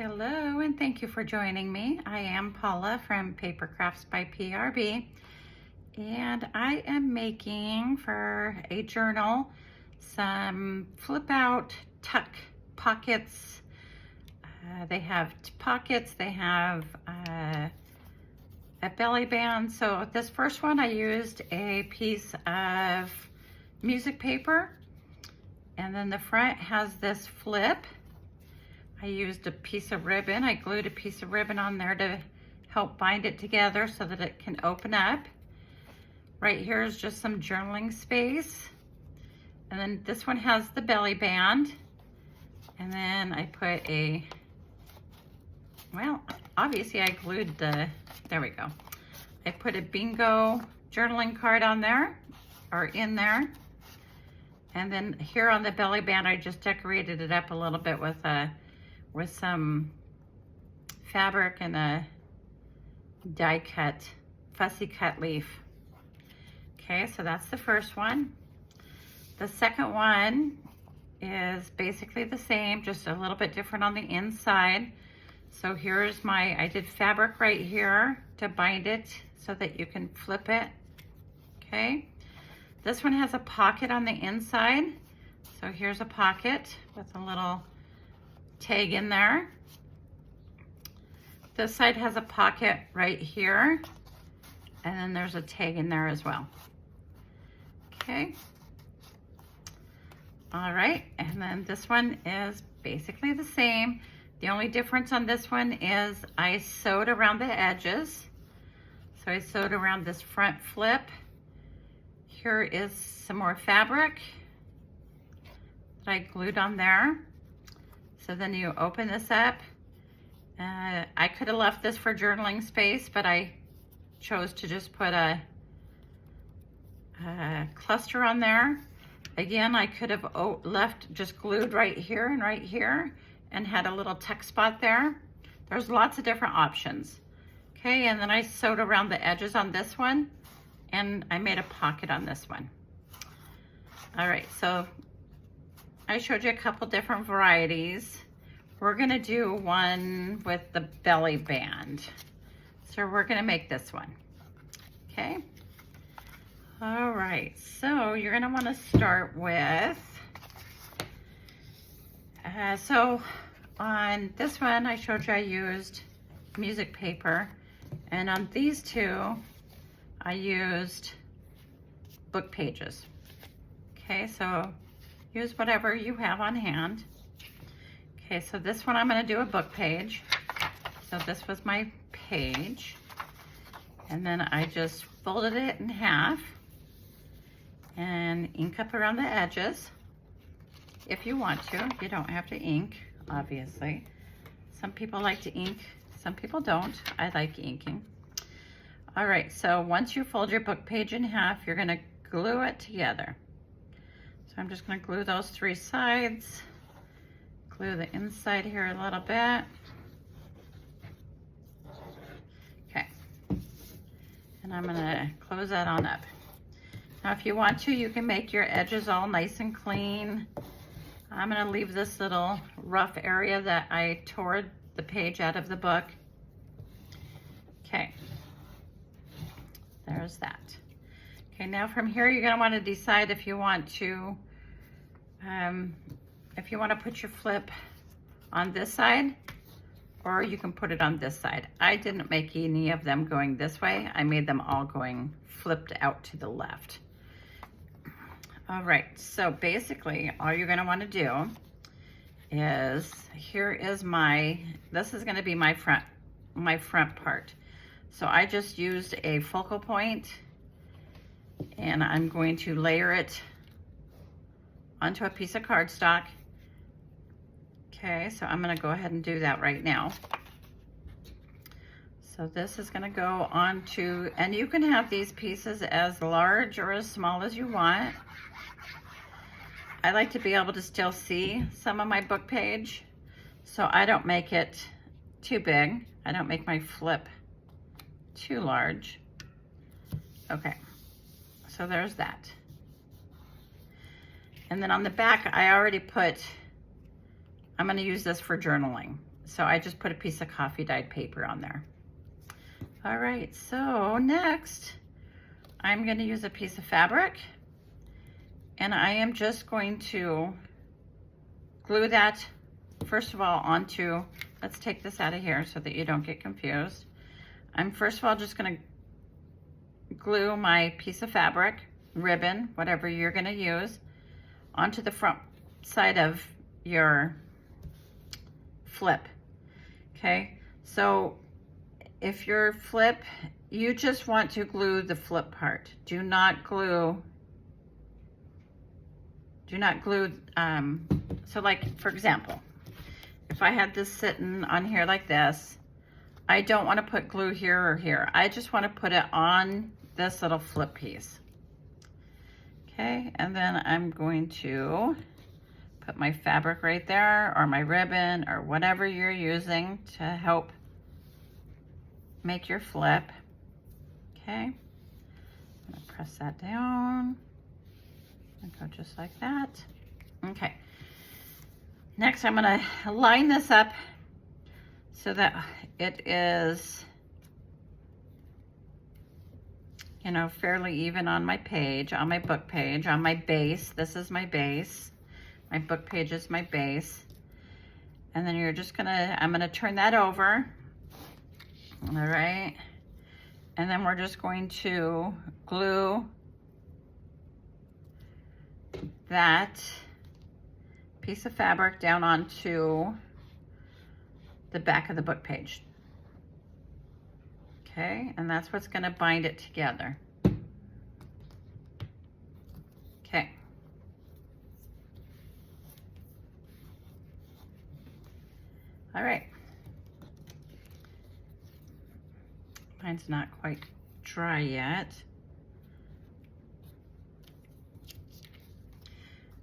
Hello, and thank you for joining me. I am Paula from Paper Crafts by PRB, and I am making for a journal some flip out tuck pockets. They have pockets, they have a belly band. So this first one I used a piece of music paper, and then the front has this flip. I used a piece of ribbon. I glued a piece of ribbon on there to help bind it together so that it can open up. Right here is just some journaling space. And then this one has the belly band. And then I put obviously I glued there we go. I put a bingo journaling card on there, or in there. And then here on the belly band, I just decorated it up a little bit with some fabric and a die cut, fussy cut leaf. Okay, so that's the first one. The second one is basically the same, just a little bit different on the inside. So here's I did fabric right here to bind it so that you can flip it. Okay, this one has a pocket on the inside. So here's a pocket with a little tag in there. This side has a pocket right here, and then there's a tag in there as well. Okay. All right, and then this one is basically the same. The only difference on this one is I sewed around the edges. So I sewed around this front flip. Here is some more fabric that I glued on there. So then you open this up. I could have left this for journaling space, but I chose to just put a cluster on there. Again, I could have left just glued right here and had a little tuck spot there. There's lots of different options. Okay, and then I sewed around the edges on this one, and I made a pocket on this one. All right, so I showed you a couple different varieties. We're gonna do one with the belly band. So we're gonna make this one, okay? All right, so you're gonna wanna start with, so on this one, I showed you I used music paper, and on these two, I used book pages. Okay, so use whatever you have on hand. Okay, so this one I'm gonna do a book page. So this was my page. And then I just folded it in half and ink up around the edges. If you want to, you don't have to ink, obviously. Some people like to ink, some people don't. I like inking. All right, so once you fold your book page in half, you're gonna glue it together. So I'm just gonna glue those three sides, glue the inside here a little bit. Okay, and I'm gonna close that on up. Now if you want to, you can make your edges all nice and clean. I'm gonna leave this little rough area that I tore the page out of the book. Okay, there's that. Okay, now from here, you're gonna wanna decide if you want to put your flip on this side, or you can put it on this side. I didn't make any of them going this way. I made them all going flipped out to the left. All right, so basically all you're gonna wanna do is, this is gonna be my front part. So I just used a focal point, and I'm going to layer it onto a piece of cardstock. Okay, so I'm gonna go ahead and do that right now. So this is gonna go onto, and you can have these pieces as large or as small as you want. I like to be able to still see some of my book page, so I don't make it too big. I don't make my flip too large. Okay, so there's that. And then on the back, I already put, I'm gonna use this for journaling. So I just put a piece of coffee dyed paper on there. All right, so next I'm going to use a piece of fabric, and I am just going to glue that first of all onto, let's take this out of here so that you don't get confused. I'm first of all just going to glue my piece of fabric, ribbon, whatever you're going to use, onto the front side of your flip. Okay, so if your flip, you just want to glue the flip part. Do not glue, so like, for example, if I had this sitting on here like this, I don't want to put glue here or here. I just want to put it on this little flip piece. Okay, and then I'm going to put my fabric right there, or my ribbon, or whatever you're using to help make your flip. Okay, I'm gonna press that down and go just like that. Okay, next I'm gonna line this up so that it is, you know, fairly even on my page, on my book page, on my base. This is my base. My book page is my base. And then you're just gonna, I'm gonna turn that over. All right. And then we're just going to glue that piece of fabric down onto the back of the book page. Okay, and that's what's going to bind it together. Okay. All right. Mine's not quite dry yet.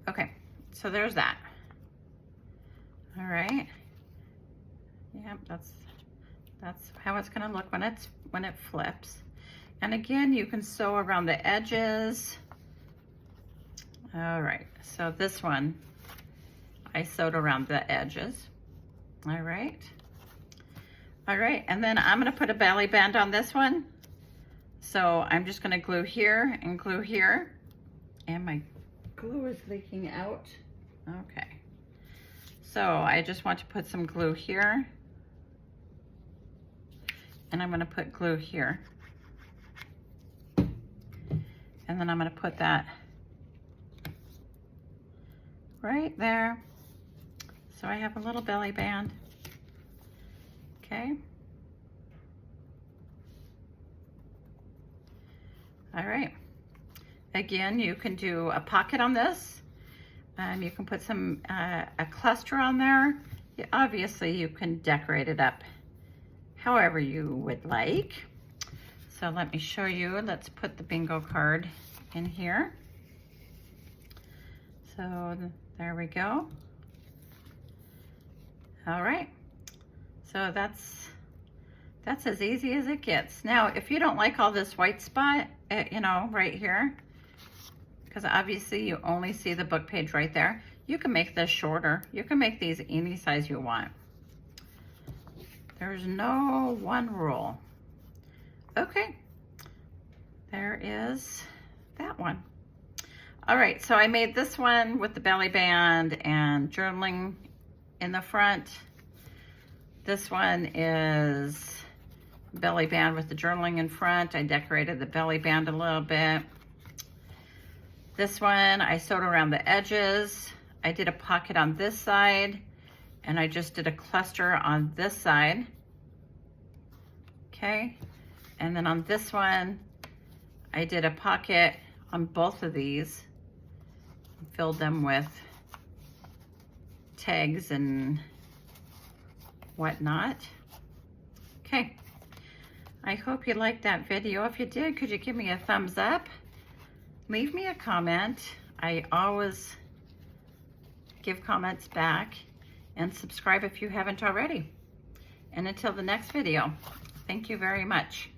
Okay, so there's that. All right. Yep, that's how it's going to look when it flips. And again, you can sew around the edges. All right, so this one I sewed around the edges. All right. All right, and then I'm going to put a belly band on this one. So I'm just going to glue here and glue here. And my glue is leaking out. Okay. So I just want to put some glue here. And I'm going to put glue here. And then I'm going to put that right there. So I have a little belly band. Okay. All right. Again, you can do a pocket on this. You can put some a cluster on there. Obviously, you can decorate it up however you would like. So let me show you. Let's put the bingo card in here. So there we go. All right. So that's as easy as it gets. Now, if you don't like all this white spot, you know, right here, because obviously you only see the book page right there, you can make this shorter. You can make these any size you want. There's no one rule. Okay, there is that one. All right, so I made this one with the belly band and journaling in the front. This one is belly band with the journaling in front. I decorated the belly band a little bit. This one, I sewed around the edges. I did a pocket on this side, and I just did a cluster on this side. Okay, and then on this one, I did a pocket on both of these. Filled them with tags and whatnot. Okay, I hope you liked that video. If you did, could you give me a thumbs up? Leave me a comment. I always give comments back, and subscribe if you haven't already. And until the next video, thank you very much.